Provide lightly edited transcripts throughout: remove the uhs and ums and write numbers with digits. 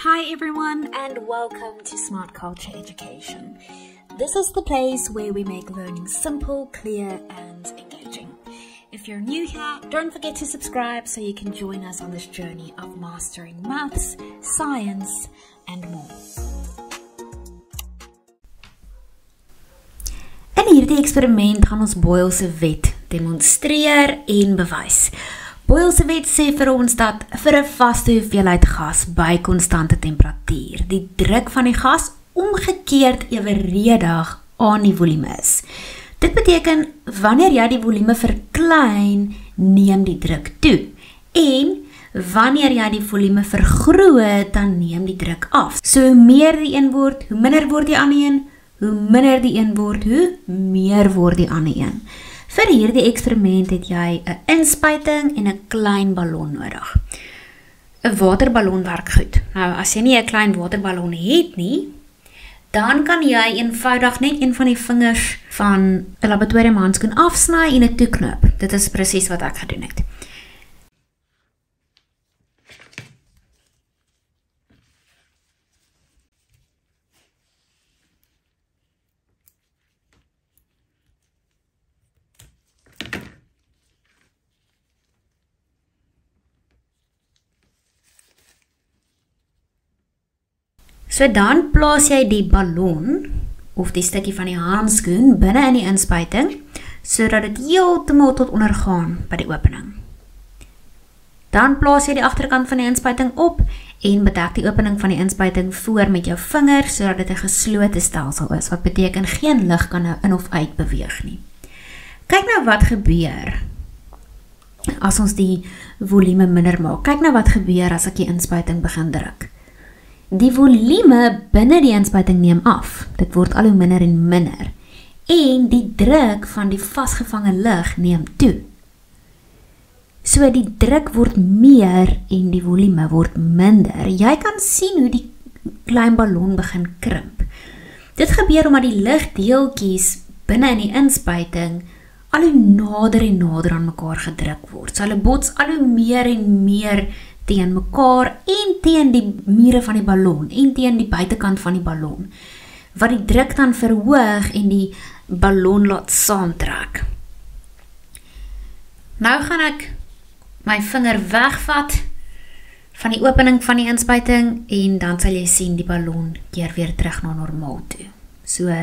Hi everyone and welcome to Smart Culture Education. This is the place where we make learning simple, clear and engaging. If you're new here, don't forget to subscribe so you can join us on this journey of mastering maths, science and more. In hierdie eksperiment gaan ons Boyle se wet demonstreer en bewys. Boyle se wet sê vir ons dat vir 'n vaste hoeveelheid gas by konstante temperatuur, die druk van die gas omgekeerd eweredig aan die volume is. Dit beteken wanneer jy die volume verklein, neem die druk toe. En wanneer jy die volume vergroot, dan neem die druk af. So hoe meer die een word, hoe minder word die ander een. Hoe minder die een word, hoe meer word die ander een. Vir hierdie eksperiment het jy 'n inspuiting en 'n klein ballon nodig. 'n Waterballon werk goed. Nou, as jy nie 'n klein waterballon het nie, dan kan jy eenvoudig net een van die vingers van 'n laboratoriumhandskoen afsny en dit toeknip. Dit is presies wat ek gedoen het. So dan plaas jy die ballon of die stukkie van die handskoen binne in die inspuiting sodat dit heeltemal tot onder gaan by die opening. Dan plaas jy die agterkant van die inspuiting op en bedek die opening van die inspuiting voor met jou vinger sodat dit 'n geslote stelsel is, wat beteken geen lug kan nou in of uit beweeg nie. Kyk nou wat gebeur as ons die volume minder maak. Kyk nou wat gebeur as ek die inspuiting begin druk. Die volume binne die inspuiting neem af. Dit word al hoe minder en minder. En die druk van die vasgevange lug neem toe. So die druk word meer en die volume word minder. Jy kan sien hoe die klein ballon begin krimp. Dit gebeur omdat die lugdeeltjies binne in die inspuiting al hoe nader en nader aan mekaar gedruk word. So hulle bots al hoe meer en meer teen mekaar en teen die mure van die ballon en teen die buitekant van die ballon, wat die druk dan verhoog en die ballon laat saamtrek. Nou gaan ek my vinger wegvat van die opening van die inspuiting en dan sal jy sien die ballon keer weer terug na normaal toe. So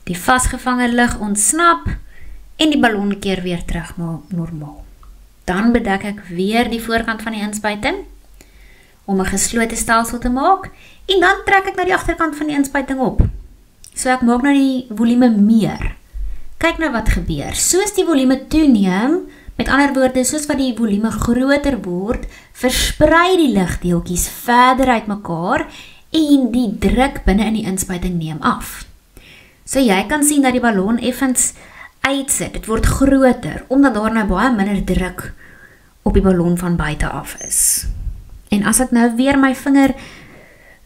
die vasgevange lug ontsnap en die ballon keer weer terug na normaal. Dan bedek ek weer die voorkant van die inspuiting om 'n geslote stelsel te maak en dan trek ek na die agterkant van die inspuiting op. So ek maak nou die volume meer. Kyk nou wat gebeur. Soos die volume toeneem, met ander woorde, soos wat die volume groter word, versprei die lugdeeltjies verder uit mekaar en die druk binne in die inspuiting neem af. So jy kan sien dat die ballon effens uitsit, dit word groter, omdat daar nou baie minder druk op die ballon van buite af is. En as ek nou weer my vinger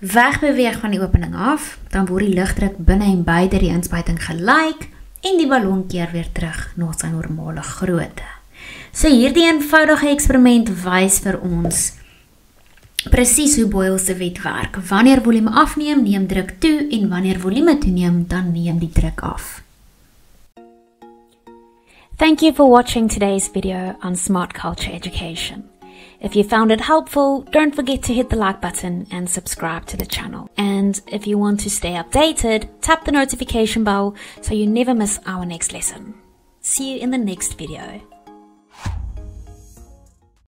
wegbeweeg van die opening af, dan word die lugdruk binne en buite die inspuiting gelyk en die ballon keer weer terug na sy normale grootte. So hierdie eenvoudige eksperiment wys vir ons presies hoe Boyle se wet werk. Wanneer volume afneem, neem druk toe en wanneer volume toeneem, dan neem die druk af. Thank you for watching today's video on Smart Culture Education. If you found it helpful, don't forget to hit the like button and subscribe to the channel. And if you want to stay updated, tap the notification bell so you never miss our next lesson. See you in the next video.